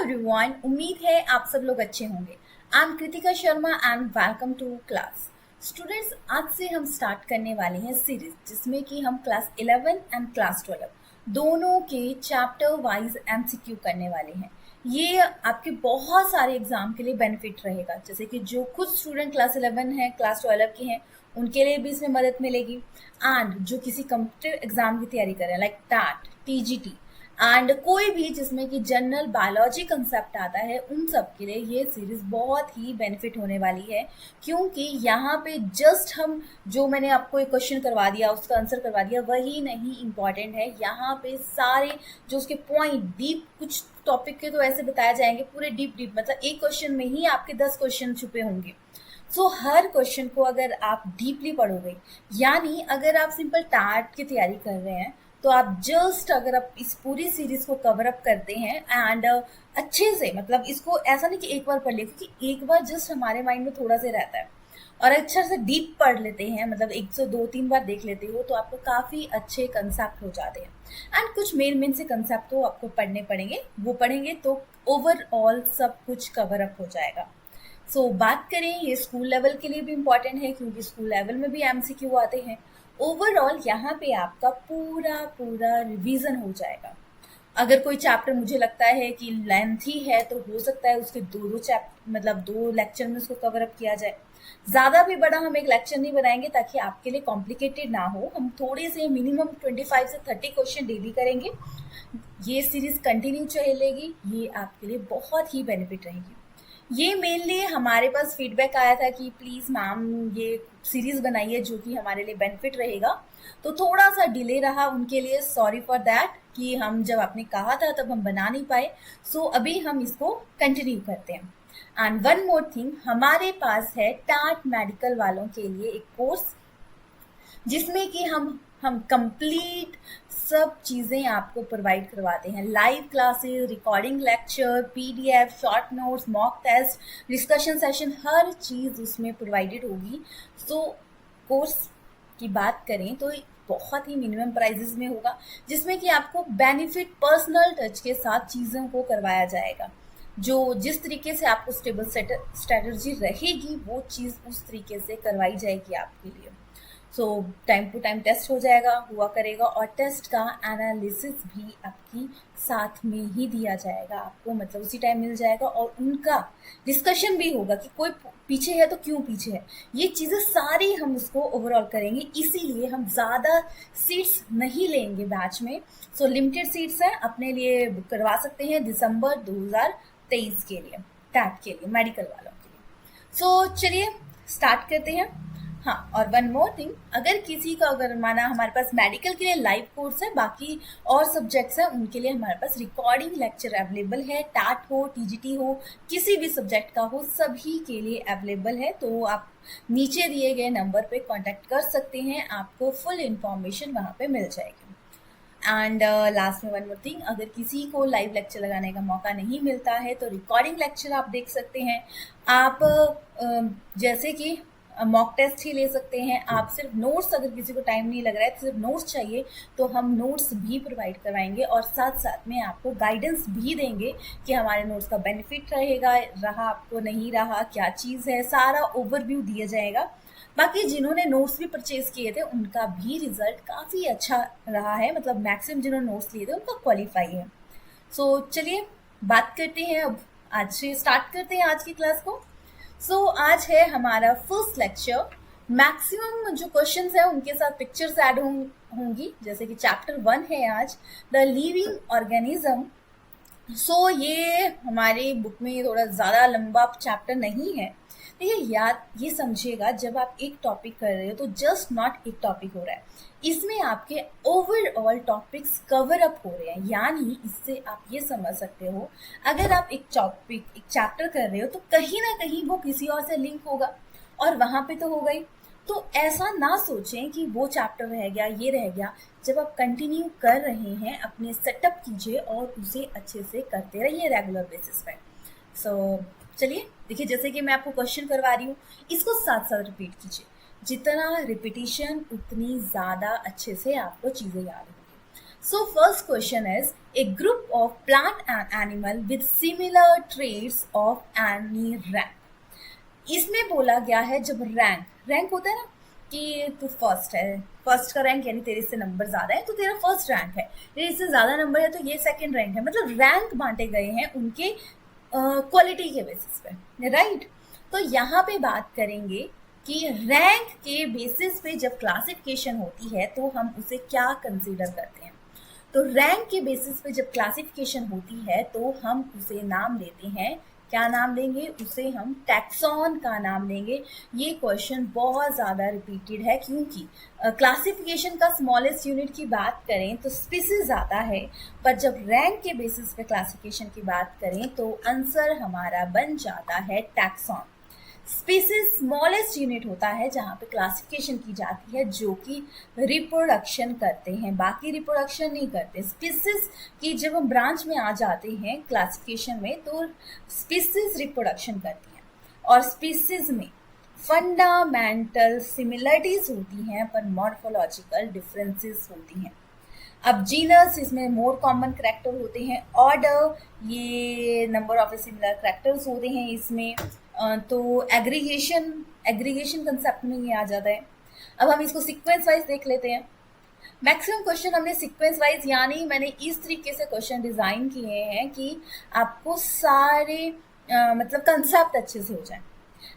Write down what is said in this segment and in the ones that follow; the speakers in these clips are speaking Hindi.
एवरीवन, उम्मीद है आप सब लोग अच्छे होंगे। I am Kritika Sharma and welcome to class. Students, आज से हम स्टार्ट करने वाले हैं सीरीज जिसमें कि हम क्लास 11 एंड क्लास 12 दोनों के चैप्टर वाइज एमसीक्यू करने वाले हैं। ये आपके बहुत सारे एग्जाम के लिए बेनिफिट रहेगा, जैसे कि जो कुछ स्टूडेंट क्लास 11 है, क्लास 12 के हैं, उनके लिए भी इसमें मदद मिलेगी। एंड जो किसी कम्पिटिटिव एग्जाम की तैयारी कर रहे हैं लाइक टैट, टीजीटी एंड कोई भी जिसमें कि जनरल बायोलॉजी कंसेप्ट आता है, उन सब के लिए ये सीरीज बहुत ही बेनिफिट होने वाली है। क्योंकि यहाँ पे जस्ट हम जो मैंने आपको एक क्वेश्चन करवा दिया, उसका आंसर करवा दिया, वही नहीं इम्पॉर्टेंट है। यहाँ पे सारे जो उसके पॉइंट डीप, कुछ टॉपिक के तो ऐसे बताए जाएंगे पूरे डीप मतलब एक क्वेश्चन में ही आपके 10 क्वेश्चन छुपे होंगे। सो हर क्वेश्चन को अगर आप डीपली पढ़ोगे, यानी अगर आप सिंपल टैट की तैयारी कर रहे हैं, तो आप जस्ट अगर आप इस पूरी सीरीज को कवर अप करते हैं एंड अच्छे से, मतलब इसको ऐसा नहीं कि एक बार पढ़ ले, क्योंकि एक बार जस्ट हमारे माइंड में थोड़ा सा रहता है, और अच्छा से डीप पढ़ लेते हैं, मतलब 102-3 बार देख लेते हो, तो आपको काफ़ी अच्छे कंसेप्ट हो जाते हैं। एंड कुछ मेन से कंसेप्ट तो आपको पढ़ने पड़ेंगे, वो पढ़ेंगे तो ओवरऑल सब कुछ कवर अप हो जाएगा। सो बात करें, ये स्कूल लेवल के लिए भी इम्पॉर्टेंट है क्योंकि स्कूल लेवल में भी एमसीक्यू आते हैं। ओवरऑल यहाँ पे आपका पूरा रिवीजन हो जाएगा। अगर कोई चैप्टर मुझे लगता है कि लेंथी है, तो हो सकता है उसके दो चैप्टर, मतलब 2 लेक्चर में उसको कवर अप किया जाए। ज़्यादा भी बड़ा हम एक लेक्चर नहीं बनाएंगे ताकि आपके लिए कॉम्प्लिकेटेड ना हो। हम थोड़े से मिनिमम 25 से 30 क्वेश्चन डेली करेंगे। ये सीरीज कंटिन्यू चलेगी, ये आपके लिए बहुत ही बेनिफिट रहेगी। ये मेनली हमारे पास फीडबैक आया था कि प्लीज़ मैम ये सीरीज़ बनाइए जो कि हमारे लिए बेनिफिट रहेगा, तो थोड़ा सा डिले रहा उनके लिए, सॉरी फॉर दैट, कि हम जब आपने कहा था तब हम बना नहीं पाए। सो अभी हम इसको कंटिन्यू करते हैं। एंड वन मोर थिंग, हमारे पास है टैट मेडिकल वालों के लिए एक कोर्स जिसमें कि हम कंप्लीट सब चीज़ें आपको प्रोवाइड करवाते हैं। Live classes, recording lecture, PDF, short notes, mock test, discussion session, हर चीज़ उसमें प्रोवाइडेड होगी। सो कोर्स की बात करें तो बहुत ही मिनिमम प्राइजेस में होगा, जिसमें कि आपको बेनिफिट पर्सनल टच के साथ चीज़ों को करवाया जाएगा। जो जिस तरीके से आपको स्टेबल स्ट्रेटजी रहेगी, वो चीज़ उस तरीके से करवाई जाएगी आपके लिए। So time to time test हो जाएगा, हुआ करेगा, और टेस्ट का एनालिसिस भी आपकी साथ में ही दिया जाएगा आपको, मतलब उसी टाइम मिल जाएगा, और उनका डिस्कशन भी होगा कि कोई पीछे है तो क्यों पीछे है। ये चीज़ें सारी हम उसको ओवरऑल करेंगे, इसीलिए हम ज़्यादा सीट्स नहीं लेंगे बैच में। सो लिमिटेड सीट्स हैं, अपने लिए बुक करवा सकते हैं दिसंबर 2023 के लिए, टैट के लिए, मेडिकल वालों के लिए। सो चलिए स्टार्ट करते हैं। हाँ, और वन मोर थिंग, अगर किसी का, अगर माना हमारे पास मेडिकल के लिए लाइव कोर्स है, बाकी और सब्जेक्ट्स हैं उनके लिए हमारे पास रिकॉर्डिंग लेक्चर अवेलेबल है। टैट हो, टीजीटी हो, किसी भी सब्जेक्ट का हो, सभी के लिए अवेलेबल है। तो आप नीचे दिए गए नंबर पे कांटेक्ट कर सकते हैं, आपको फुल इंफॉर्मेशन वहाँ पे मिल जाएगी। एंड लास्ट में वन मोर थिंग, अगर किसी को लाइव लेक्चर लगाने का मौका नहीं मिलता है तो रिकॉर्डिंग लेक्चर आप देख सकते हैं। आप जैसे कि मॉक टेस्ट ही ले सकते हैं। आप सिर्फ नोट्स, अगर किसी को टाइम नहीं लग रहा है तो सिर्फ नोट्स चाहिए, तो हम नोट्स भी प्रोवाइड करवाएंगे, और साथ साथ में आपको गाइडेंस भी देंगे कि हमारे नोट्स का बेनिफिट रहा आपको, नहीं रहा, क्या चीज़ है, सारा ओवरव्यू दिया जाएगा। बाकी जिन्होंने नोट्स भी परचेज किए थे उनका भी रिजल्ट काफ़ी अच्छा रहा है, मतलब मैक्सिमम जिन्होंने नोट्स लिए थे उनका क्वालिफाई है। सो चलिए बात करते हैं, अब आज से स्टार्ट करते हैं आज की क्लास को। सो आज है हमारा फर्स्ट लेक्चर। मैक्सिमम जो क्वेश्चंस हैं उनके साथ पिक्चर्स ऐड होंगी, जैसे कि चैप्टर 1 है आज, द लिविंग ऑर्गेनिज्म। सो ये हमारी बुक में थोड़ा ज़्यादा लंबा चैप्टर नहीं है। देखिए, याद ये समझिएगा, जब आप एक टॉपिक कर रहे हो तो जस्ट नॉट एक टॉपिक हो रहा है, इसमें आपके ओवरऑल टॉपिक्स कवर अप हो रहे हैं। यानी इससे आप ये समझ सकते हो, अगर आप एक टॉपिक, एक चैप्टर कर रहे हो तो कहीं ना कहीं वो किसी और से लिंक होगा, और वहाँ पे तो हो गई। तो ऐसा ना सोचें कि वो चैप्टर रह गया, ये रह गया। जब आप कंटिन्यू कर रहे हैं, अपने सेटअप कीजिए और उसे अच्छे से करते रहिए रेगुलर बेसिस पे। सो चलिए देखिए, जैसे कि मैं आपको क्वेश्चन करवा रही हूँ, इसको साथ साथ रिपीट कीजिए। जितना रिपीटिशन उतनी ज़्यादा अच्छे से आपको चीज़ें याद होंगी। So first question is a group of plant and animal with similar traits of any rank. इसमें बोला गया है जब रैंक होता है ना कि तू फर्स्ट है, फर्स्ट का रैंक यानी तेरे से नंबर ज्यादा है तो तेरा फर्स्ट रैंक है, तेरे इससे ज्यादा नंबर है तो ये सेकंड रैंक है, मतलब रैंक बांटे गए हैं उनके क्वालिटी के बेसिस पे, राइट। तो यहाँ पे बात करेंगे कि रैंक के बेसिस पे जब क्लासिफिकेशन होती है तो हम उसे क्या कंसीडर करते हैं। तो रैंक के बेसिस पे जब क्लासिफिकेशन होती है तो हम उसे नाम देते हैं, क्या नाम देंगे उसे, हम टैक्सॉन का नाम देंगे। ये क्वेश्चन बहुत ज़्यादा रिपीटेड है क्योंकि क्लासिफिकेशन का स्मॉलेस्ट यूनिट की बात करें तो स्पीसीज आता है, पर जब रैंक के बेसिस पे क्लासिफिकेशन की बात करें तो आंसर हमारा बन जाता है टैक्सॉन। स्पीसीज स्मॉलेस्ट यूनिट होता है जहाँ पे क्लासिफिकेशन की जाती है, जो कि रिप्रोडक्शन करते हैं, बाकी रिप्रोडक्शन नहीं करते। स्पीसीज की जब हम ब्रांच में आ जाते हैं क्लासिफिकेशन में तो स्पीसीज रिप्रोडक्शन करती हैं और स्पीसीज में फंडामेंटल सिमिलरिटीज होती हैं पर मॉर्फोलॉजिकल डिफरेंसेस होती हैं। अब जीनस, इसमें मोर कॉमन करैक्टर होते हैं, ऑर्डर ये नंबर ऑफ सिमिलर करैक्टर्स होते हैं इसमें, तो एग्रीगेशन कंसेप्ट में ये आ जाता है। अब हम इसको सीक्वेंस वाइज देख लेते हैं। मैक्सिमम क्वेश्चन हमने सीक्वेंस वाइज यानी मैंने इस तरीके से क्वेश्चन डिजाइन किए हैं कि आपको सारे मतलब कंसेप्ट अच्छे से हो जाए।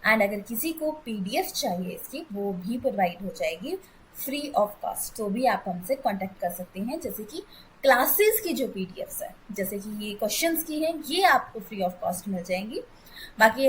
एंड अगर किसी को पीडीएफ चाहिए इसकी वो भी प्रोवाइड हो जाएगी फ्री ऑफ कॉस्ट, तो भी आप हमसे कांटेक्ट कर सकते हैं। जैसे कि क्लासेस की जो पीडीएफ्स है, जैसे कि ये क्वेश्चंस की हैं, ये आपको फ्री ऑफ कॉस्ट मिल जाएंगी। बाकी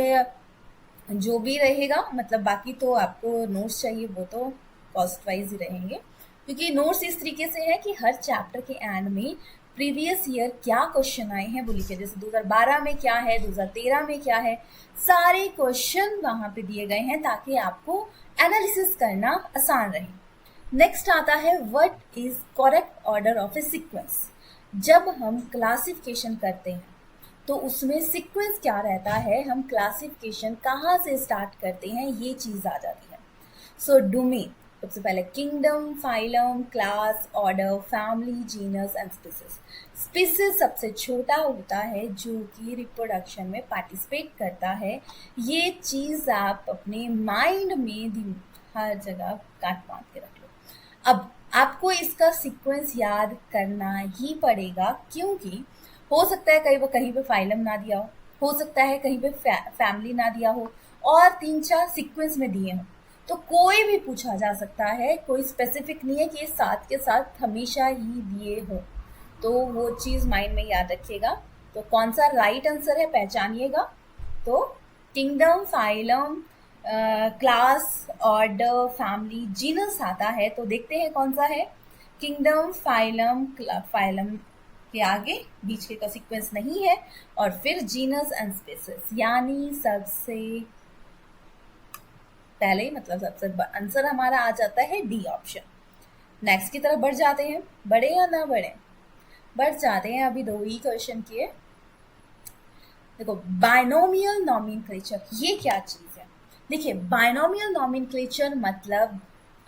जो भी रहेगा, मतलब बाकी तो आपको नोट्स चाहिए वो तो कॉस्ट वाइज ही रहेंगे, क्योंकि नोट्स इस तरीके से है कि हर चैप्टर के एंड में प्रीवियस ईयर क्या क्वेश्चन आए हैं वो लिखे, जैसे 2012 में क्या है, 2013 में क्या है, सारे क्वेश्चन वहां पे दिए गए हैं ताकि आपको एनालिसिस करना आसान रहे। नेक्स्ट आता है what is correct order of A sequence. जब हम क्लासिफिकेशन करते हैं तो उसमें सीक्वेंस क्या रहता है, हम क्लासिफिकेशन कहाँ से स्टार्ट करते हैं ये चीज आ जाती है। सो डोमेन, सबसे पहले kingdom, phylum, class, order, family, genus and species. Species सबसे छोटा होता है जो कि रिप्रोडक्शन में पार्टिसिपेट करता है। ये चीज आप अपने माइंड में हर जगह काट बांध के रख लो। अब आपको इसका सीक्वेंस याद करना ही पड़ेगा, क्योंकि हो सकता है कहीं पे फाइलम ना दिया हो सकता है कहीं पे फैमिली ना दिया हो, और 3-4 सीक्वेंस में दिए हो, तो कोई भी पूछा जा सकता है, कोई स्पेसिफिक नहीं है कि ये साथ के साथ हमेशा ही दिए हो। तो वो चीज माइंड में याद रखिएगा। तो कौन सा राइट आंसर है पहचानिएगा। तो kingdom, phylum, class, order, family, genus आता है, तो देखते हैं कौन सा है। किंगडम, फाइलम, फाइलम के आगे बीच के का सीक्वेंस नहीं है, और फिर जीनस एंड स्पीसीज, यानी सबसे पहले मतलब सबसे आंसर हमारा आ जाता है डी ऑप्शन। नेक्स्ट की तरफ बढ़ जाते हैं, बढ़े या ना बढ़े, बढ़ जाते हैं। अभी 2 ही क्वेश्चन किए। देखो बायनोमियल नॉमेनक्लेचर ये क्या चीज है। देखिए बायनोमियल नॉमेनक्लेचर मतलब,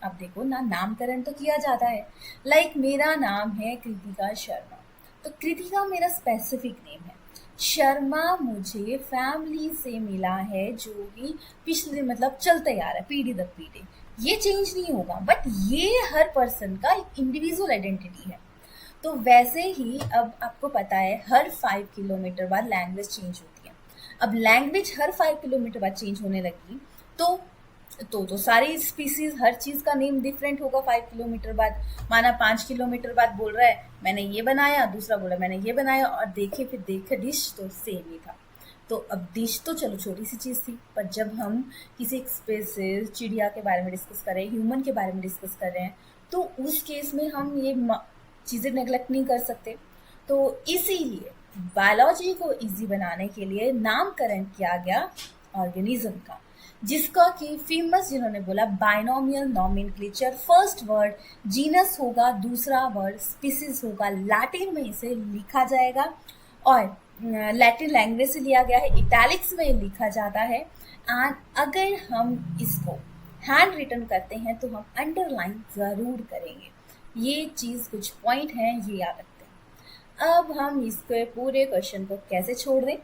अब देखो ना, नामकरण तो किया जाता है। लाइक मेरा नाम है कृतिका शर्मा, तो कृतिका मेरा स्पेसिफिक नेम है, शर्मा मुझे फैमिली से मिला है जो कि पिछले मतलब चलते आ रहा है पीढ़ी दर पीढ़ी, ये चेंज नहीं होगा, बट ये हर पर्सन का एक इंडिविजुअल आइडेंटिटी है। तो वैसे ही अब आपको पता है हर 5 किलोमीटर बाद लैंग्वेज चेंज होती है। अब लैंग्वेज हर 5 किलोमीटर बाद चेंज होने लगी तो सारी स्पीसीज हर चीज का नेम डिफरेंट होगा 5 किलोमीटर बाद। माना 5 किलोमीटर बाद बोल रहा है मैंने ये बनाया, दूसरा बोला मैंने ये बनाया, और देखे डिश तो सेम ही था। तो अब डिश तो चलो छोटी सी चीज थी, पर जब हम किसी स्पीसीज, चिड़िया के बारे में डिस्कस कर रहे हैं, ह्यूमन के बारे में डिस्कस कर रहे हैं, तो उस केस में हम ये चीजें नेग्लेक्ट नहीं कर सकते। तो इसीलिए बायोलॉजी को इजी बनाने के लिए नामकरण किया गया ऑर्गेनिज्म का, जिसका कि फेमस जिन्होंने बोला binomial nomenclature. First word genus होगा, दूसरा वर्ड स्पीसीज होगा, लैटिन में इसे लिखा जाएगा, और लैटिन लैंग्वेज से लिया गया है, इटैलिक्स में लिखा जाता है। एंड अगर हम इसको हैंड रिटन करते हैं तो हम अंडरलाइन जरूर करेंगे, ये चीज़ कुछ पॉइंट हैं, ये याद रखते हैं। अब हम इसके पूरे क्वेश्चन को कैसे छोड़ दें,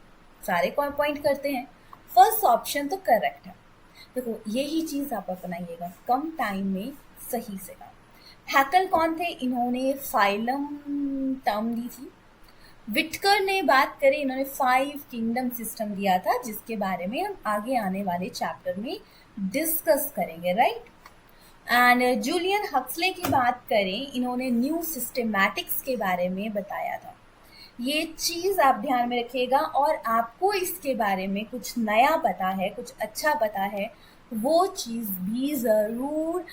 सारे पॉइंट करते हैं। फर्स्ट ऑप्शन तो करेक्ट है। देखो यही चीज़ आप अपनाइएगा, कम टाइम में सही से काम। हैकल कौन थे? इन्होंने फाइलम टर्म दी थी। विटकर ने बात करें, इन्होंने 5 किंगडम सिस्टम दिया था, जिसके बारे में हम आगे आने वाले चैप्टर में डिस्कस करेंगे, राइट। एंड जूलियन हक्सले की बात करें, इन्होंने न्यू सिस्टेमैटिक्स के बारे में बताया था। ये चीज़ आप ध्यान में रखिएगा, और आपको इसके बारे में कुछ नया पता है, कुछ अच्छा पता है, वो चीज़ भी ज़रूर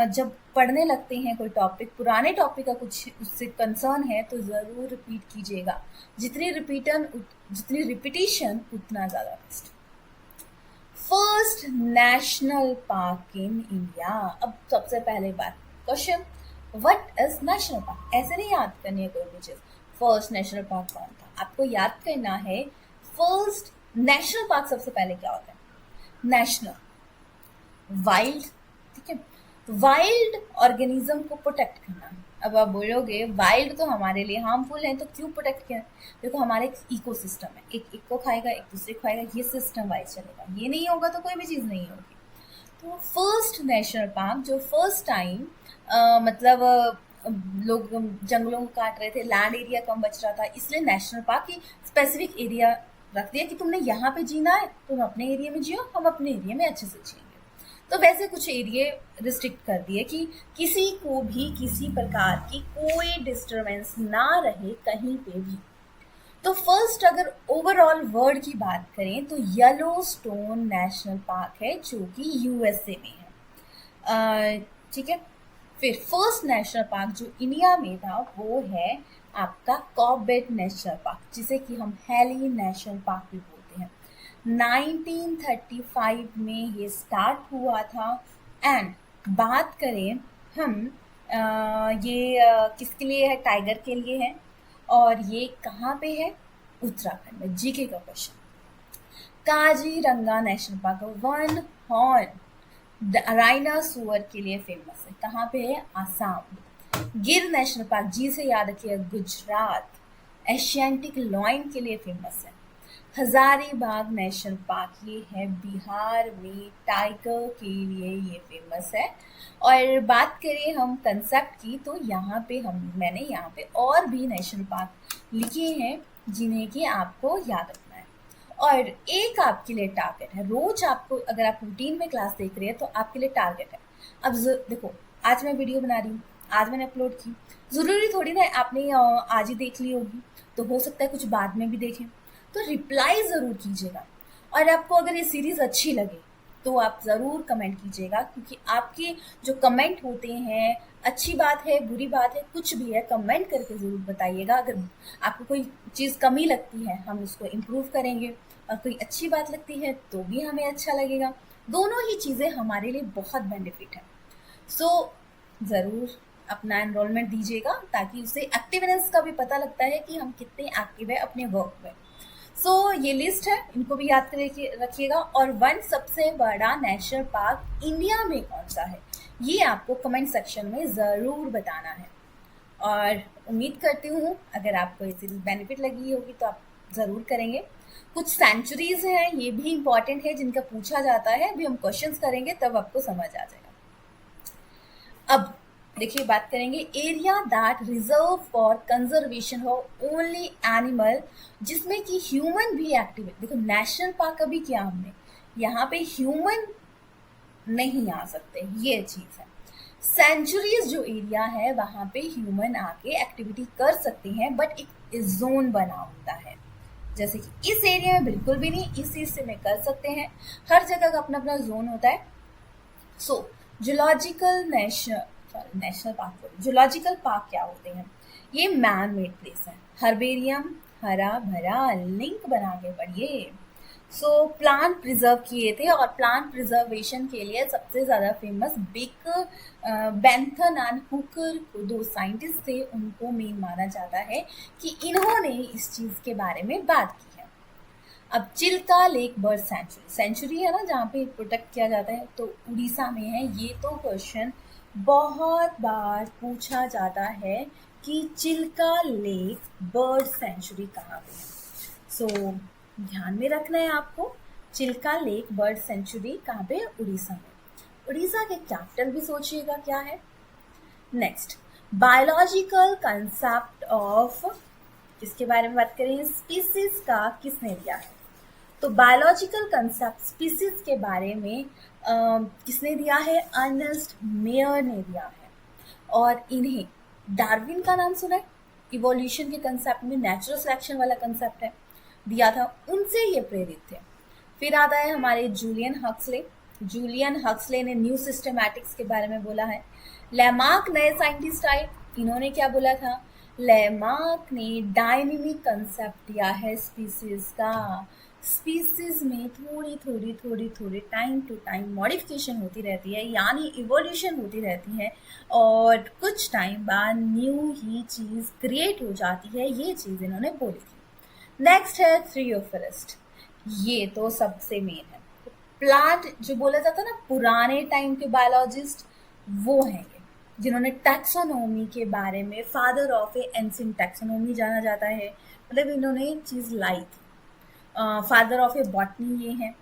जब पढ़ने लगते हैं कोई टॉपिक, पुराने टॉपिक का कुछ उससे कंसर्न है, तो ज़रूर रिपीट कीजिएगा। जितनी रिपीटिशन उतना ज़्यादा best. First national park in India. अब सबसे पहले बात, question, what is national park? ऐसे नहीं याद करनी है कोई भी चीज़। फर्स्ट नेशनल पार्क कौन था, आपको याद करना है। फर्स्ट नेशनल पार्क सबसे पहले क्या होता है? नेशनल, वाइल्ड, ठीक है, वाइल्ड ऑर्गेनिज्म को प्रोटेक्ट करना। अब आप बोलोगे वाइल्ड तो हमारे लिए हार्मफुल है, तो क्यों प्रोटेक्ट किया? देखो हमारे एक इकोसिस्टम है, एक को खाएगा, एक दूसरे को खाएगा, ये सिस्टम वाइज चलेगा। ये नहीं होगा तो कोई भी चीज़ नहीं होगी। तो फर्स्ट नेशनल पार्क जो फर्स्ट टाइम मतलब लोग जंगलों को काट रहे थे, लैंड एरिया कम बच रहा था, इसलिए नेशनल पार्क की स्पेसिफिक एरिया रख दिया कि तुमने यहाँ पे जीना है, तुम अपने एरिया में जियो, हम अपने एरिया में अच्छे से जिएंगे। तो वैसे कुछ एरिया रिस्ट्रिक्ट कर दिए कि किसी को भी किसी प्रकार की कोई डिस्टरबेंस ना रहे कहीं पे भी। तो फर्स्ट अगर ओवरऑल वर्ड की बात करें तो येलोस्टोन नेशनल पार्क है, जो कि यूएसए में है, ठीक है। फिर फर्स्ट नेशनल पार्क जो इंडिया में था वो है आपका कॉर्बेट नेशनल पार्क, जिसे कि हम हेली नेशनल पार्क भी बोलते हैं। 1935 में ये स्टार्ट हुआ था। एंड बात करें हम किसके लिए है? टाइगर के लिए है। और ये कहाँ पे है? उत्तराखंड में। जीके का question. Kaziranga national park one horn rhinoceros के लिए फेमस है। कहाँ पे है? आसाम। गिर नेशनल पार्क, जी से याद रखिए, गुजरात। एशियंटिक लॉइन के लिए फेमस है। हजारीबाग नेशनल पार्क, ये है बिहार में, टाइगर के लिए ये फेमस है। और बात करें हम कंसेप्ट की, तो यहाँ पे मैंने यहाँ पे और भी नेशनल पार्क लिखे हैं जिन्हें कि आपको याद रखना है। और एक आपके लिए टारगेट है, रोज आपको, अगर आप रूटीन में क्लास देख रहे हैं तो आपके लिए टारगेट है। अब देखो, आज मैं वीडियो बना रही हूँ, आज मैंने अपलोड की, ज़रूरी थोड़ी ना आपने आज ही देख ली होगी, तो हो सकता है कुछ बाद में भी देखें। तो रिप्लाई ज़रूर कीजिएगा। और आपको अगर ये सीरीज़ अच्छी लगे तो आप ज़रूर कमेंट कीजिएगा, क्योंकि आपके जो कमेंट होते हैं, अच्छी बात है, बुरी बात है, कुछ भी है, कमेंट करके ज़रूर बताइएगा। अगर आपको कोई चीज़ कमी लगती है हम उसको इम्प्रूव करेंगे, और कोई अच्छी बात लगती है तो भी हमें अच्छा लगेगा। दोनों ही चीज़ें हमारे लिए बहुत बेनिफिट है। सो ज़रूर अपना एनरोलमेंट दीजिएगा, ताकि उससे एक्टिवनेस का भी पता लगता है कि हम कितने एक्टिव है अपने वर्क में। सो ये लिस्ट है, इनको भी याद करके रखिएगा। और वन सबसे बड़ा नेशनल पार्क इंडिया में कौन सा है, ये आपको कमेंट सेक्शन में ज़रूर बताना है। और उम्मीद करती हूँ अगर आपको ये सीरीज बेनिफिट लगी होगी तो आप ज़रूर करेंगे। कुछ सेंचुरीज हैं, ये भी इंपॉर्टेंट है, जिनका पूछा जाता है, अभी हम क्वेश्चंस करेंगे तब आपको समझ आ जाएगा। अब देखिए बात करेंगे area that reserve for conservation of only animal, जिसमें कि ह्यूमन भी एक्टिव है। देखो नेशनल पार्क अभी किया हमने, यहाँ पे ह्यूमन नहीं आ सकते, ये चीज़ है। सेंचुरीज जो एरिया है वहाँ पे ह्यूमन आके एक्टिविटी कर सकते हैं, बट एक जोन बना होता है। जैसे कि इस एरिया में बिल्कुल भी नहीं, इस हिस्से में कर सकते हैं, हर जगह का अपना अपना जोन होता है। So zoological national park, zoological park क्या होते हैं? ये मैन मेड प्लेस है। हर्बेरियम, हरा भरा, लिंक बना के पढ़िए। सो प्लांट प्रिजर्व किए थे, और प्लांट प्रिजर्वेशन के लिए सबसे ज़्यादा famous baker, Bentham and Hooker, दो साइंटिस्ट थे, उनको मेन माना जाता है कि इन्होंने इस चीज़ के बारे में बात की है। अब चिल्का लेक बर्ड सेंचुरी है ना, जहाँ पे प्रोटेक्ट किया जाता है, तो उड़ीसा में है। ये तो क्वेश्चन बहुत बार पूछा जाता है कि चिल्का लेक बर्ड सेंचुरी कहाँ पे है। सो ध्यान में रखना है आपको, चिल्का लेक बर्ड सेंचुरी कहाँ पे है? उड़ीसा में। उड़ीसा के कैपिटल भी सोचिएगा क्या है। नेक्स्ट, बायोलॉजिकल कंसेप्ट ऑफ, किसके बारे में बात करें? स्पीसीज का किसने दिया है? तो बायोलॉजिकल कंसेप्ट स्पीसीज के बारे में किसने दिया है? अर्नेस्ट मेयर ने दिया है। और इन्हें डार्विन का नाम सुना है? इवोल्यूशन के कंसेप्ट में नेचुरल सिलेक्शन वाला कंसेप्ट है, दिया था, उनसे ये प्रेरित थे। फिर आता है हमारे जूलियन हक्सले। जूलियन हक्सले ने न्यू सिस्टमैटिक्स के बारे में बोला है। लेमार्क नए साइंटिस्ट आए, इन्होंने क्या बोला था? लेमार्क ने डायनेमिक कंसेप्ट दिया है स्पीसीज का। स्पीसीज में थोड़ी टाइम टू टाइम मॉडिफिकेशन होती रहती है, यानी इवोल्यूशन होती रहती है, और कुछ टाइम बाद न्यू ही चीज क्रिएट हो जाती है। ये चीज इन्होंने बोली थी। नेक्स्ट है थ्रियोफिलिस्ट। ये तो सबसे मेन है। प्लांट जो बोला जाता है ना, पुराने टाइम के बायोलॉजिस्ट वो हैं ये, जिन्होंने टैक्सोनॉमी के बारे में, father of A ancient taxonomy जाना जाता है, मतलब इन्होंने चीज लाई थी। फादर ऑफ ए बॉटनी ये हैं।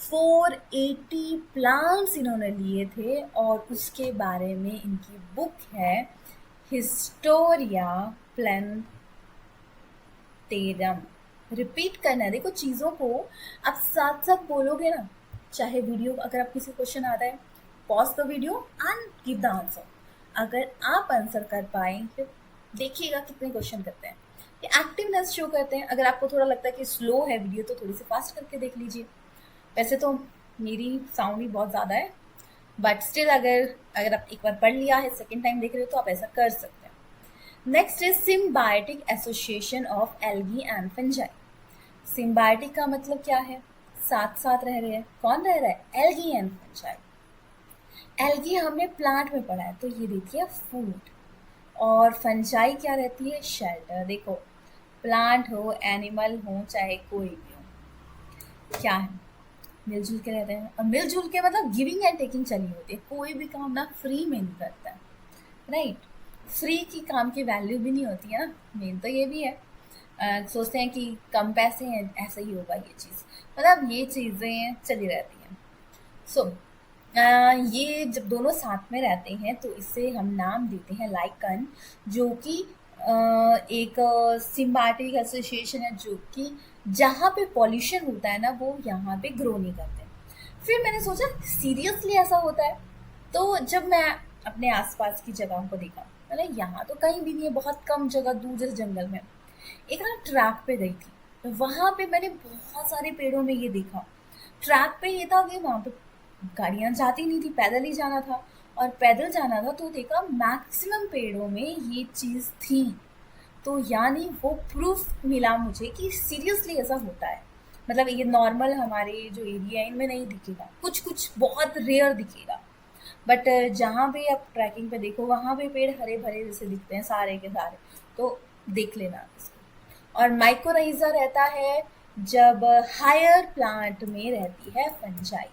480 प्लांट्स इन्होंने लिए थे, और उसके बारे में इनकी बुक है हिस्टोरिया प्लांटेरम। रिपीट करना है, देखो चीज़ों को आप साथ साथ बोलोगे ना, चाहे वीडियो, अगर आप किसी क्वेश्चन आता है, pause the video and give the answer. अगर आप आंसर कर पाए, फिर देखिएगा कितने क्वेश्चन करते हैं, ये एक्टिवनेस शो करते हैं। अगर आपको थोड़ा लगता है कि स्लो है वीडियो, तो थोड़ी सी फास्ट करके देख लीजिए। वैसे तो मेरी साउंड ही बहुत ज़्यादा है, बट स्टिल अगर आप एक बार पढ़ लिया है, सेकेंड टाइम देख रहे हो, तो आप ऐसा कर सकते हैं। Next is symbiotic association of algae and fungi. Symbiotic का मतलब क्या है? साथ साथ रह रहे हैं। कौन रह रहा है? Algae and fungi. एल्गी हमने प्लांट में पढ़ा है, तो ये देती है फूड, और फंजाई क्या रहती है? शेल्टर। देखो, प्लांट हो, एनिमल हो, चाहे कोई भी हो, क्या है? मिलजुल के रहते हैं। और मिलजुल के मतलब गिविंग एंड टेकिंग चली होती है। कोई भी काम ना फ्री में नहीं करता है, राइट? फ्री की काम की वैल्यू भी नहीं होती है ना, मेन तो ये भी है। सोचते हैं कि कम पैसे हैं, ऐसा ही होगा ये चीज़, मतलब ये चीज़ें चली रहती हैं। सो ये जब दोनों साथ में रहते हैं, तो इसे हम नाम देते हैं लाइकन, जो कि एक सिम्बायोटिक एसोसिएशन है, जो कि जहाँ पे पॉल्यूशन होता है ना, वो यहाँ पे ग्रो नहीं करते। फिर मैंने सोचा सीरियसली ऐसा होता है? तो जब मैं अपने आसपास की जगहों को देखा, मतलब यहाँ तो कहीं भी नहीं है, बहुत कम जगह दूर जैसे जंगल में। एक ना ट्रैक पे गई थी, तो वहाँ पे मैंने बहुत सारे पेड़ों में ये देखा। ट्रैक पे ये था कि वहाँ पे गाड़ियाँ जाती नहीं थी, पैदल ही जाना था, और पैदल जाना था, तो देखा मैक्सिमम पेड़ों में ये चीज़ थी। तो यानी वो प्रूफ मिला मुझे कि सीरियसली ऐसा होता है। मतलब ये नॉर्मल हमारे जो एरिया है इनमें नहीं दिखेगा, कुछ कुछ बहुत रेयर दिखेगा, बट जहाँ पे आप ट्रैकिंग पे देखो, वहाँ पे पेड़ हरे भरे जैसे दिखते हैं सारे के सारे, तो देख लेना इसको। और माइकोराइजा रहता है जब हायर प्लांट में रहती है फंजाई,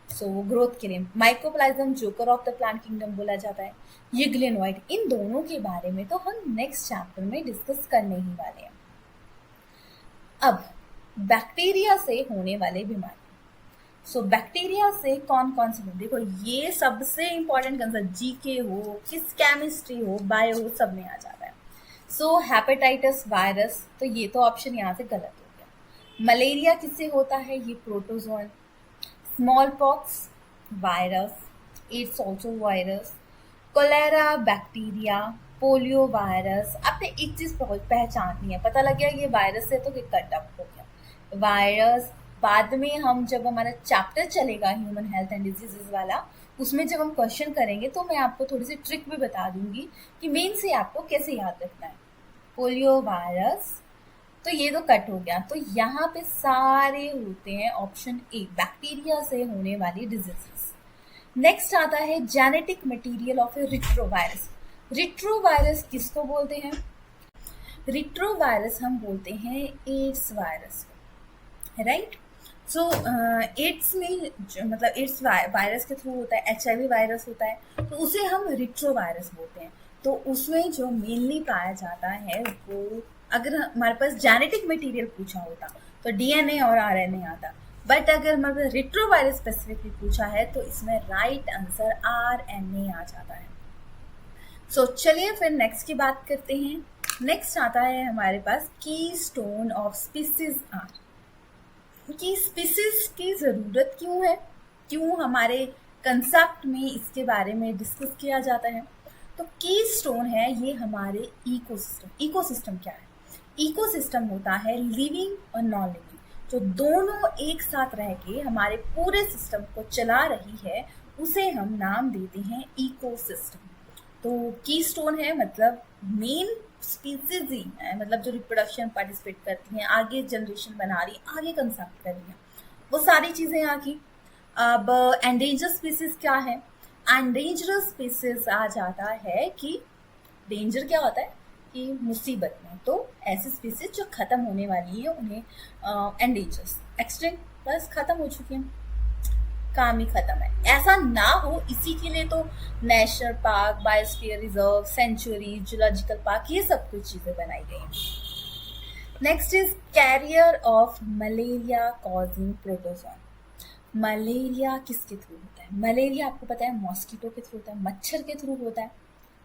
सो वो ग्रोथ के लिए। Mycoplasma joker of the plant kingdom बोला जाता है, ये ग्लेनोइड। इन दोनों के बारे में तो हम नेक्स्ट चैप्टर में डिस्कस करने ही वाले हैं। अब बैक्टीरिया से होने वाले बीमारी। सो बैक्टीरिया से कौन कौन सी बीमारी? देखो ये सबसे इंपॉर्टेंट कंसेप्ट, जीके हो, किस केमिस्ट्री हो, बायो हो, सब में आ जाता है। सो हेपेटाइटिस वायरस, तो ये तो ऑप्शन यहाँ से गलत हो गया। मलेरिया किससे होता है? ये protozoan. Smallpox virus, it's also virus. Cholera bacteria, polio virus. आपने एक चीज पहचाननी है, पता लग गया ये वायरस है, तो कि कट अप हो गया वायरस। बाद में हम जब हमारा चैप्टर चलेगा ह्यूमन हेल्थ एंड डिजीजेस वाला, उसमें जब हम क्वेश्चन करेंगे, तो मैं आपको थोड़ी सी ट्रिक भी बता दूंगी कि मेन से आपको कैसे याद रखना है। पोलियो वायरस, तो ये तो कट हो गया। तो यहाँ पे सारे होते हैं ऑप्शन ए, बैक्टीरिया से होने वाली डिजीजेस। नेक्स्ट आता है genetic material of A retrovirus. Retrovirus किसको बोलते हैं? रिट्रोवायरस हम बोलते हैं एड्स वायरस को, राइट? सो एड्स में मतलब एड्स वायरस के थ्रू होता है, HIV वायरस होता है, तो उसे हम रिट्रो वायरस बोलते हैं। तो उसमें जो मेनली पाया जाता है वो, अगर हमारे पास जेनेटिक मटेरियल पूछा होता तो DNA और RNA आता, बट अगर हमारे पास रिट्रो वायरस स्पेसिफिकली पूछा है तो इसमें राइट आंसर RNA आ जाता है। सो चलिए फिर नेक्स्ट की बात करते हैं। नेक्स्ट आता है हमारे पास की स्टोन ऑफ स्पीसीज आर, कि स्पीसीज की ज़रूरत क्यों है, क्यों हमारे कंसेप्ट में इसके बारे में डिस्कस किया जाता है। तो की स्टोन है ये हमारे इकोसिस्टम। इकोसिस्टम क्या है? इकोसिस्टम होता है लिविंग और नॉन लिविंग, जो दोनों एक साथ रह के हमारे पूरे सिस्टम को चला रही है, उसे हम नाम देते हैं इकोसिस्टम। तो की स्टोन है मतलब मेन स्पीसीज ही है, मतलब जो रिप्रोडक्शन पार्टिसिपेट करती हैं, आगे जनरेशन बना रही, आगे कंसेप्ट कर रही हैं, वो सारी चीज़ें आ गई। अब एंडेंजर स्पीसीज क्या है? एंडेंजर स्पीसीज आ जाता है कि डेंजर क्या होता है कि मुसीबत में, तो ऐसी स्पीसीज जो खत्म होने वाली है उन्हें एंडेंजर्स, एक्सटिंक्ट, बस खत्म हो चुकी हैं, काम ही खत्म है। ऐसा ना हो इसी के लिए तो national park, biosphere reserve, sanctuary, zoological park, ये सब कुछ चीजें बनाई गई हैं। Next is carrier of malaria causing protozoa. Malaria किसके थ्रू होता है? मलेरिया आपको पता है मॉस्किटो के थ्रू होता है, मच्छर के थ्रू होता है।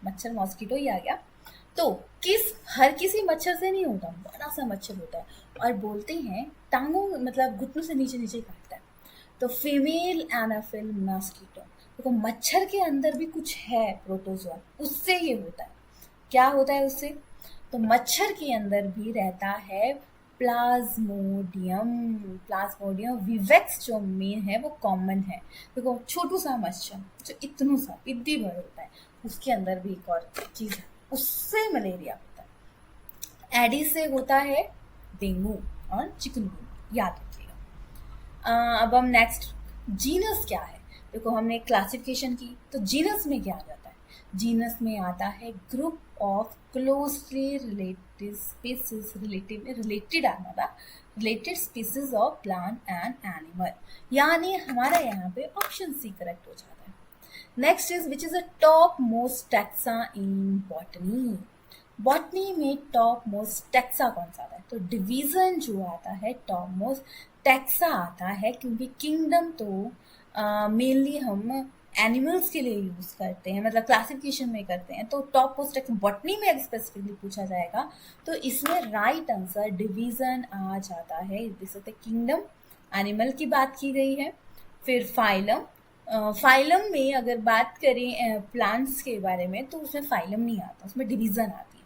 मच्छर मॉस्किटो ही आ गया। तो हर किसी मच्छर से नहीं होता, बड़ा सा मच्छर होता है और बोलते हैं टांगों मतलब घुटनों से नीचे नीचे काटता है। तो फीमेल एनाफिल मॉस्किटो, देखो मच्छर के अंदर भी कुछ है प्रोटोजोआ, उससे ये होता है। क्या होता है उससे? तो मच्छर के अंदर भी रहता है प्लाज्मोडियम। प्लाज्मोडियम विवेक्स जो मेन है वो कॉमन है। देखो छोटू सा मच्छर जो इतनों सा इतनी भर होता है, उसके अंदर भी एक और चीज है, उससे मलेरिया होता है। एडिस से होता है डेंगू और चिकनगुनिया, याद रखिएगा। अब हम नेक्स्ट, जीनस क्या है? देखो हमने क्लासिफिकेशन की, तो जीनस में क्या आ जाता है? जीनस में आता है group of closely related species, related species of plant and animal, यानी हमारा यहाँ पे ऑप्शन सी करेक्ट हो जाता है। Next is which is a top most taxa in botany. Botany में टॉप मोस्ट टैक्सा कौन सा आता है? तो डिवीजन जो आता है टॉप मोस्ट टैक्सा आता है, क्योंकि किंगडम तो मेनली हम एनिमल्स के लिए यूज करते हैं, मतलब क्लासिफिकेशन में करते हैं। तो टॉप मोस्ट टैक्सा बॉटनी में स्पेसिफिकली पूछा जाएगा तो इसमें राइट आंसर डिवीजन आ जाता है। देख सकते किंगडम एनिमल की बात की गई है। फिर फाइलम, फाइलम में अगर बात करें प्लांट्स के बारे में तो उसमें फाइलम नहीं आता, उसमें डिवीजन आती है।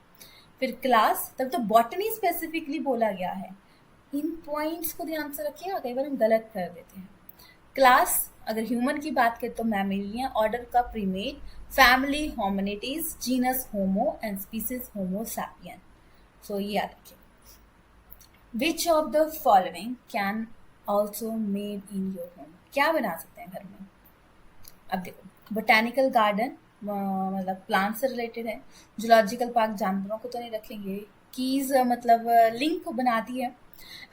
फिर क्लास, तब तो बॉटनी स्पेसिफिकली बोला गया है। इन पॉइंट्स को ध्यान से रखिएगा, कई बार हम गलत कर देते हैं। क्लास अगर ह्यूमन की बात करें तो मैमेलिया, ऑर्डर का primate, family hominidae, genus homo and species homo sapien. So ये याद रखिए। Which of the following can also made in your home? क्या बना सकते हैं घर में? अब देखो बोटानिकल गार्डन मतलब प्लांट से रिलेटेड है, जूलॉजिकल पार्क जानवरों को तो नहीं रखेंगे, कीज मतलब लिंक को बनाती है,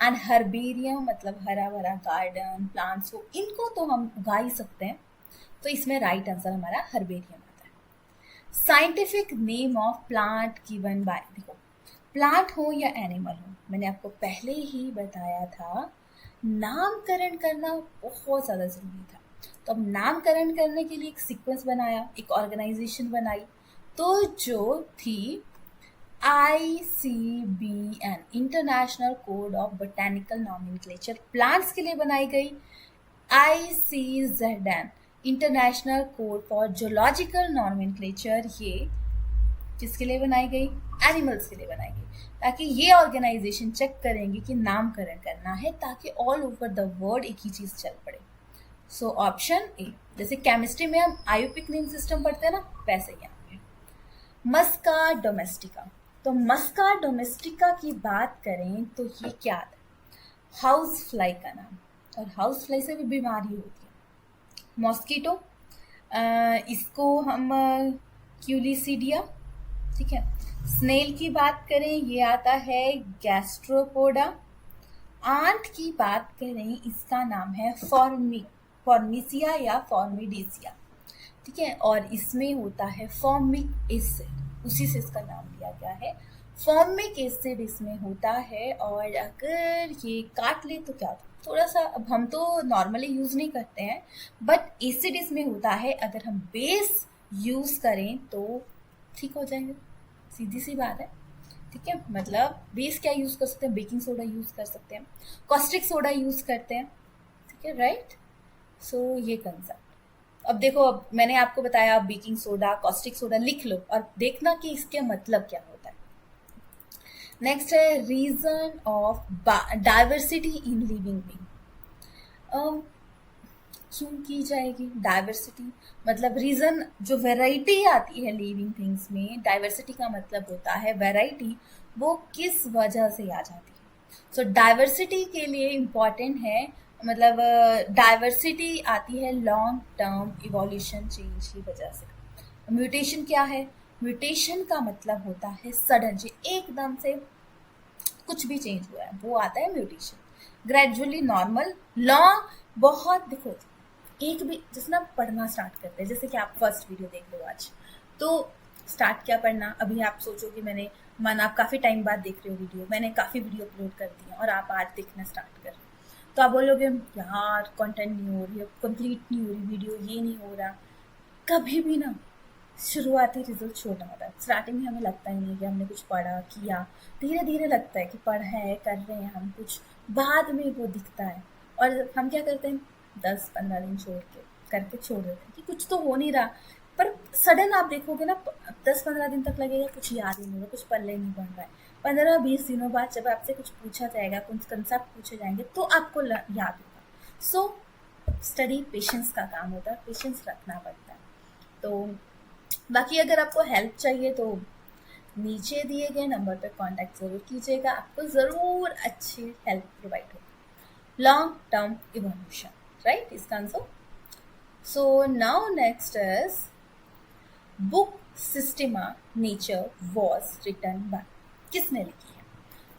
एंड हर्बेरियम मतलब हरा भरा गार्डन प्लांट्स को, इनको तो हम उगा ही सकते हैं। तो इसमें राइट आंसर हमारा हर्बेरियम आता है। Scientific name of plant given by, देखो प्लांट हो या एनिमल हो, मैंने आपको पहले ही बताया था नामकरण करना बहुत ज़्यादा ज़रूरी था। तो अब नामकरण करने के लिए एक सीक्वेंस बनाया, एक ऑर्गेनाइजेशन बनाई, तो जो थी ICBN, international code of botanical nomenclature, plants के लिए बनाई गई। ICZN, international code for zoological nomenclature, ये किसके लिए बनाई गई? एनिमल्स के लिए बनाई गई, ताकि ये ऑर्गेनाइजेशन चेक करेंगे कि नामकरण करना है, ताकि ऑल ओवर द वर्ल्ड एक ही चीज चल पड़े। सो ऑप्शन ए, जैसे केमिस्ट्री में हम आयोपिक नेम सिस्टम पढ़ते हैं ना, वैसे यहाँ पे। मस्का डोमेस्टिका, तो मस्का डोमेस्टिका की बात करें तो ये क्या है? हाउस फ्लाई का नाम, और हाउस फ्लाई से भी बीमारी होती है। मॉस्किटो, इसको हम क्यूलिसीडिया, ठीक है। स्नेल की बात करें, ये आता है गैस्ट्रोपोडा। आंट की बात करें, इसका नाम है फॉर्मिसिया या फॉर्मिडेसिया, ठीक है। और इसमें होता है फॉर्मिक एसिड, उसी से इसका नाम दिया गया है। फॉर्मिक एसिड इसमें होता है, और अगर ये काट ले तो क्या होता है, थोड़ा सा, अब हम तो नॉर्मली यूज़ नहीं करते हैं, बट एसिड इसमें होता है। अगर हम बेस यूज़ करें तो ठीक हो जाएंगे, सीधी सी बात है, ठीक है। मतलब बेस क्या यूज़ कर सकते हैं, बेकिंग सोडा यूज़ कर सकते हैं, कॉस्टिक सोडा यूज़ करते हैं, ठीक है, राइट। सो ये कंसेप्ट, अब देखो, अब मैंने आपको बताया, बेकिंग सोडा, कॉस्टिक सोडा लिख लो और देखना कि इसके मतलब क्या होता है। नेक्स्ट है reason of diversity in living being. क्यों की जाएगी डाइवर्सिटी, मतलब रीजन, जो वैरायटी आती है लिविंग थिंग्स में, डाइवर्सिटी का मतलब होता है वैरायटी, वो किस वजह से आ जाती है। सो डाइवर्सिटी के लिए इम्पॉर्टेंट है, मतलब डाइवर्सिटी आती है लॉन्ग टर्म इवोल्यूशन चेंज की वजह से। म्यूटेशन क्या है, म्यूटेशन का मतलब होता है सडन चेंज, एकदम से कुछ भी चेंज हुआ है, वो आता है म्यूटेशन। ग्रेजुअली नॉर्मल, लॉन्ग, बहुत, देखो एक भी, जैसे ना पढ़ना स्टार्ट करते हैं, जैसे कि आप फर्स्ट वीडियो देख लो आज, तो स्टार्ट क्या पढ़ना, अभी आप सोचो कि मैंने, मन आप काफ़ी टाइम बाद देख रहे हो वीडियो, मैंने काफ़ी वीडियो अपलोड कर दी है और आप आज देखना स्टार्ट कर रहे हो, तो आप बोलोगे यार कंटेंट नहीं हो रही है, कंप्लीट नहीं हो रही वीडियो, ये नहीं हो रहा। कभी भी ना शुरुआती रिजल्ट छोटा होता है, स्टार्टिंग में हमें लगता ही नहीं कि हमने कुछ पढ़ा किया, धीरे धीरे लगता है कि पढ़ा है, कर रहे हैं हम कुछ, बाद में वो दिखता है। और हम क्या करते हैं, 10-15 दिन छोड़ के करके छोड़ देते हैं कि कुछ तो हो नहीं रहा, पर सडन आप देखोगे ना, 10-15 दिन तक लगेगा कुछ याद ही नहीं होगा, कुछ पल्ले नहीं बन रहा है। 15-20 दिनों बाद जब आपसे कुछ पूछा जाएगा, कुछ कंसेप्ट पूछे जाएंगे, तो आपको याद होगा। सो स्टडी पेशेंस का काम होता है, पेशेंस रखना पड़ता है। तो बाकी अगर आपको हेल्प चाहिए तो नीचे दिए गए नंबर पर कांटेक्ट ज़रूर कीजिएगा, आपको ज़रूर अच्छी हेल्प प्रोवाइड होगी। लॉन्ग टर्म इवोल्यूशन, राइट, इसका answer. So now next is book Systema Naturae was written by, किसने लिखी है।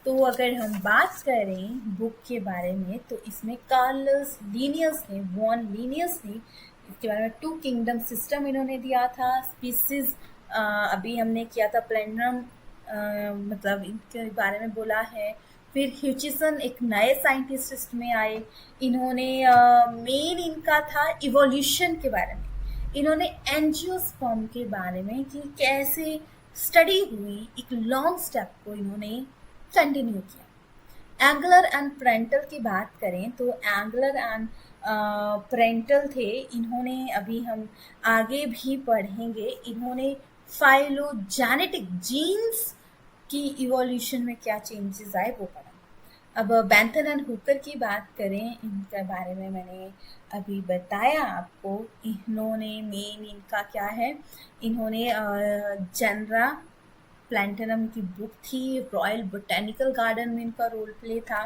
तो अगर हम बात करें बुक के बारे में, तो इसमें कार्लस लिनियस ने, वॉन लिनियस ने इसके बारे में टू किंगडम सिस्टम इन्होंने दिया था। स्पीसीज अभी हमने किया था, प्लेनरम, मतलब इनके बारे में बोला है। फिर ह्यूचिसन एक नए साइंटिस्ट में आए, इन्होंने मेन इनका था इवोल्यूशन के बारे में, इन्होंने एंजियोस्पर्म के बारे में कि कैसे स्टडी हुई, एक लॉन्ग स्टेप को इन्होंने कंटिन्यू किया। एंगलर एंड प्रेंटल की बात करें तो एंगलर एंड प्रेंटल थे, इन्होंने, अभी हम आगे भी पढ़ेंगे, इन्होंने फाइलोजेनेटिक जीन्स की इवोल्यूशन में क्या चेंजेस आए वो पढ़ा। अब बेंथन एंड हुकर की बात करें, इनके बारे में मैंने अभी बताया आपको, इन्होंने मेन इनका क्या है, इन्होंने जनरा प्लैंटनम की बुक थी, रॉयल बोटेनिकल गार्डन में इनका रोल प्ले था,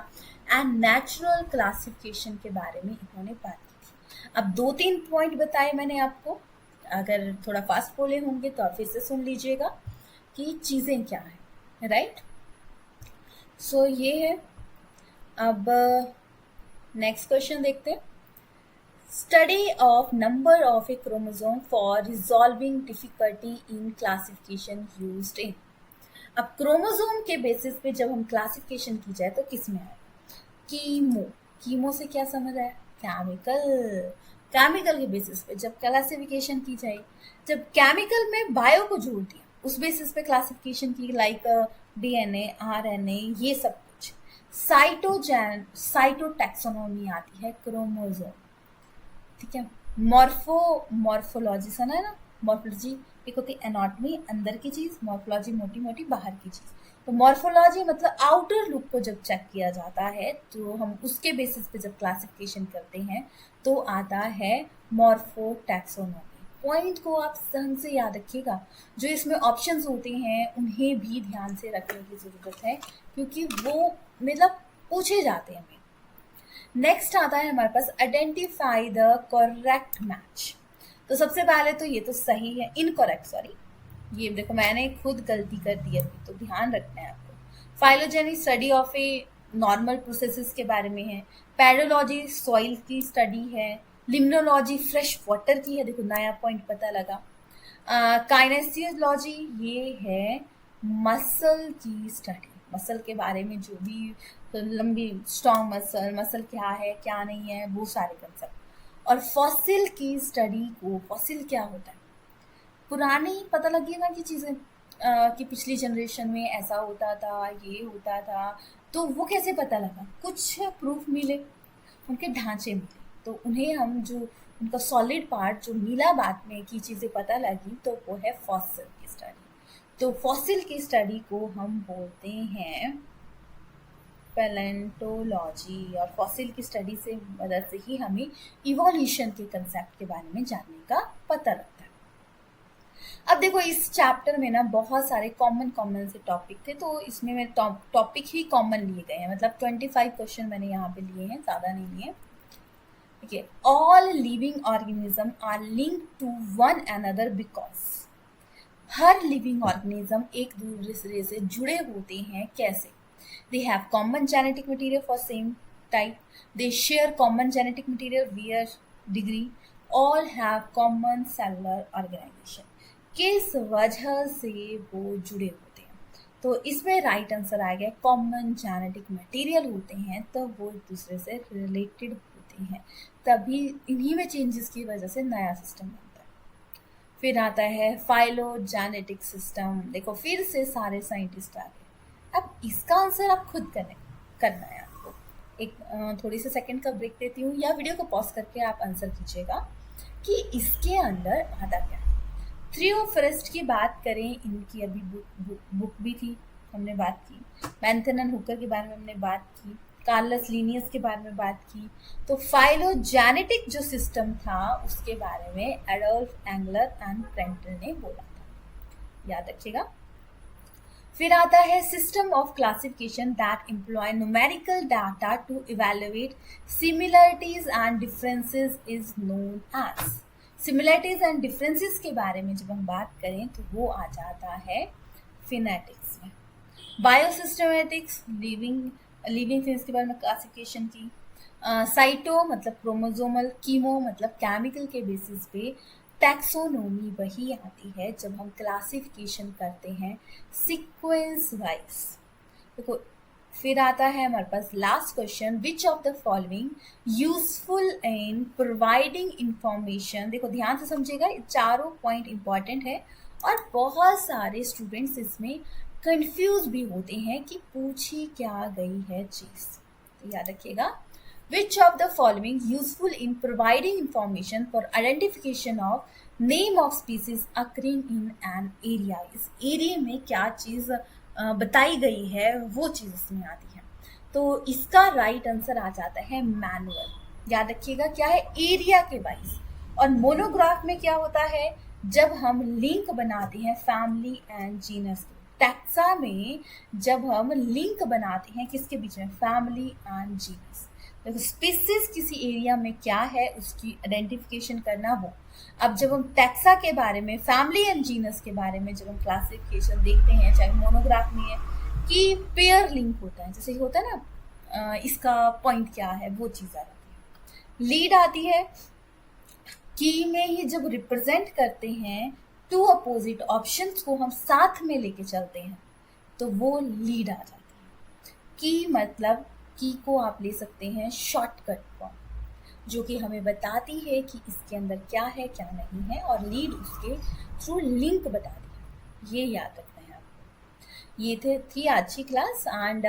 एंड नेचुरल क्लासिफिकेशन के बारे में इन्होंने बात की थी। अब 2-3 पॉइंट बताए मैंने आपको, अगर थोड़ा फास्ट बोले होंगे तो आप फिर से सुन लीजिएगा कि चीज़ें क्या हैं, राइट। सो ये है। अब नेक्स्ट क्वेश्चन देखते हैं। Study of number of A chromosome for resolving difficulty in classification used in. अब क्रोमोसोम के बेसिस पे जब हम क्लासिफिकेशन की जाए तो किस में आए, कीमो, कीमो से क्या समझ आया, केमिकल, केमिकल के बेसिस पे जब क्लासिफिकेशन की जाए, जब केमिकल में बायो को जोड़ दिया, उस बेसिस पे क्लासिफिकेशन की, लाइक डीएनए, आरएनए, ये सब कुछ। साइटोटैक्सोनॉमी आती है क्रोमोसोम, ठीक है। मॉर्फोलॉजी सुना है ना, मॉर्फोलॉजी एक होती है एनाटॉमी, अंदर की चीज, मॉर्फोलॉजी मोटी मोटी बाहर की चीज। तो मॉर्फोलॉजी मतलब आउटर लुक को जब चेक किया जाता है, तो हम उसके बेसिस पे जब क्लासिफिकेशन करते हैं तो आता है मॉर्फोटैक्सोनॉमी। पॉइंट को आप ढंग से याद रखिएगा, जो इसमें ऑप्शंस होते हैं उन्हें भी ध्यान से रखने की जरूरत है, क्योंकि वो मतलब पूछे जाते हैं। नेक्स्ट आता है हमारे पास आइडेंटिफाई द करेक्ट मैच। तो सबसे पहले तो ये तो सही है, इनकरेक्ट, सॉरी, ये देखो मैंने खुद गलती कर दी अभी, तो ध्यान रखना है आपको। Phylogenic study of a normal processes के बारे में है। पैडोलॉजी सॉइल की स्टडी है। लिम्नोलॉजी फ्रेश वाटर की है, देखो नया पॉइंट पता लगा। काइनेसियोलॉजी ये है मसल की स्टडी, मसल के बारे में जो भी लंबी स्ट्रॉन्ग मसल, मसल क्या है क्या नहीं है, वो सारे कंसेप्ट। और फॉसिल की स्टडी को, फॉसिल क्या होता है, पुरानी पता लगेगा कि चीज़ें कि पिछली जनरेशन में ऐसा होता था, ये होता था, तो वो कैसे पता लगा, कुछ प्रूफ मिले, उनके ढांचे मिले, तो उन्हें हम जो उनका सॉलिड पार्ट जो मिला बाद में की चीज़ें पता लगी, तो वो है फॉसिल की स्टडी। तो फॉसिल की स्टडी को हम बोलते हैं पैलेंटोलॉजी। और फॉसिल की स्टडी से मदद से ही हमें इवोल्यूशन के कंसेप्ट के बारे में जानने का पता लगता है। अब देखो इस चैप्टर में ना बहुत सारे कॉमन से टॉपिक थे, तो इसमें मेरे टॉपिक ही कॉमन लिए गए हैं, मतलब 25 क्वेश्चन मैंने यहाँ पे लिए हैं, ज़्यादा नहीं लिए। ठीक है, all living organism are linked to one another because, हर लिविंग ऑर्गेनिज्म एक दूसरे से जुड़े होते हैं। कैसे? They have common genetic material for same type, they share common genetic material वियर degree, all have common cellular organization. किस वजह से वो जुड़े होते हैं? तो इसमें राइट आंसर आ गया कॉमन जेनेटिक मटेरियल होते हैं, तो वो एक दूसरे से रिलेटेड होते हैं, तभी इन्हीं में चेंजेस की वजह से नया सिस्टम बनता है। फिर आता है फाइलोजेनेटिक सिस्टम। देखो फिर से सारे साइंटिस्ट आ गए। अब इसका आंसर आप खुद करना है आपको। एक थोड़ी सी सेकंड का ब्रेक देती हूँ, या वीडियो को पॉज करके आप आंसर कीजिएगा कि इसके अंदर आता क्या। थियोफोरिस्ट की बात करें, इनकी अभी बुक भी थी, हमने बात की। मैंथन हुकर के बारे में हमने बात की, कार्लस लिनियस के बारे में बात की। तो फाइलोजेनेटिक जो सिस्टम था उसके बारे में एडोल्फ एंगलर एंड प्रेंटल ने बोला था, याद रखिएगा। फिर आता है system of classification that employ numerical data to evaluate similarities and differences is known as. Similarities and differences के बारे में जब हम बात करें तो वो आ जाता है फिनेटिक्स में। बायोसिस्टमेटिक्स लिविंग थिंग्स के बारे में क्लासिफिकेशन की। साइटो मतलब क्रोमोसोमल, कीमो मतलब केमिकल के बेसिस पे। टैक्सोनोमी वही आती है जब हम क्लासिफिकेशन करते हैं सीक्वेंस वाइज। देखो फिर आता है हमारे पास last question, which of the following useful in providing information. देखो ध्यान से समझिएगा, ये चारों पॉइंट इंपॉर्टेंट है और बहुत सारे स्टूडेंट्स इसमें कंफ्यूज भी होते हैं कि पूछी क्या गई है चीज, तो याद रखिएगा। विच of the following useful in providing information for identification of name of species occurring in an area. इस एरिया में क्या चीज बताई गई है वो चीज इसमें आती है, तो इसका राइट आंसर आ जाता है मैनुअल। याद रखिएगा क्या है, एरिया के वाइज। और मोनोग्राफ में क्या होता है, जब हम लिंक बनाते हैं फैमिली एंड जीनस। टैक्सा में जब हम लिंक बनाते हैं किसके बीच में, फैमिली एंड जीनस। देखो स्पीसीज किसी एरिया में क्या है उसकी आइडेंटिफिकेशन करना वो। अब जब हम टैक्सा के बारे में, फैमिली एंड जीनस के बारे में जब हम क्लासिफिकेशन देखते हैं, चाहे मोनोग्राफ में है कि पेयर लिंक होता है, जैसे होता है ना, इसका पॉइंट क्या है वो चीज़ आ जाती है। लीड आती है की में ही जब रिप्रेजेंट करते हैं टू अपोजिट ऑप्शंस को हम साथ में लेके चलते हैं तो वो लीड आ जाती है। की मतलब की को आप ले सकते हैं शॉर्टकट फॉर्म, जो कि हमें बताती है कि इसके अंदर क्या है क्या नहीं है, और लीड उसके थ्रू लिंक बताती है। ये याद रखना है आपको। ये थी आज की क्लास। एंड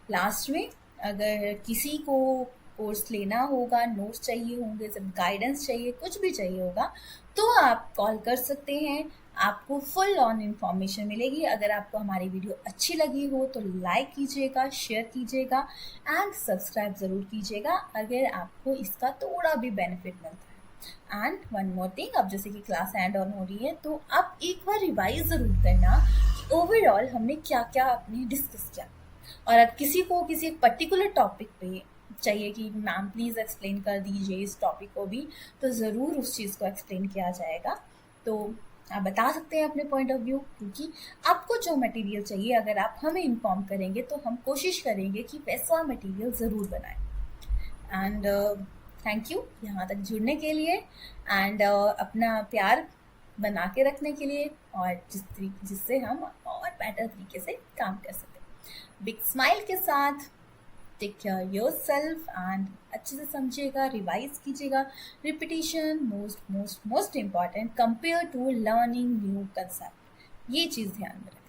लास्ट में अगर किसी को कोर्स लेना होगा, नोट्स चाहिए होंगे, सब गाइडेंस चाहिए, कुछ भी चाहिए होगा, तो आप कॉल कर सकते हैं, आपको फुल ऑन इन्फॉर्मेशन मिलेगी। अगर आपको हमारी वीडियो अच्छी लगी हो तो लाइक कीजिएगा, शेयर कीजिएगा एंड सब्सक्राइब ज़रूर कीजिएगा अगर आपको इसका थोड़ा भी बेनिफिट मिलता है। एंड वन मोर थिंग, अब जैसे कि क्लास एंड ऑन हो रही है तो आप एक बार रिवाइज ज़रूर करना कि ओवरऑल हमने क्या क्या अपने डिस्कस किया। और अब किसी को किसी एक पर्टिकुलर टॉपिक पे चाहिए कि मैम प्लीज़ एक्सप्लेन कर दीजिए इस टॉपिक को भी, तो ज़रूर उस चीज़ को एक्सप्लेन किया जाएगा। तो आप बता सकते हैं अपने पॉइंट ऑफ व्यू, क्योंकि आपको जो मटेरियल चाहिए अगर आप हमें इन्फॉर्म करेंगे तो हम कोशिश करेंगे कि वैसा मटेरियल ज़रूर बनाएं। एंड थैंक यू यहाँ तक जुड़ने के लिए, एंड अपना प्यार बना के रखने के लिए, और जिससे हम और बेटर तरीके से काम कर सकें। बिग स्माइल के साथ टेक केयर योरसेल्फ एंड अच्छे से समझिएगा, रिवाइज कीजिएगा। Repetition most most most important compare to learning new concept, ये चीज़ ध्यान में रखें।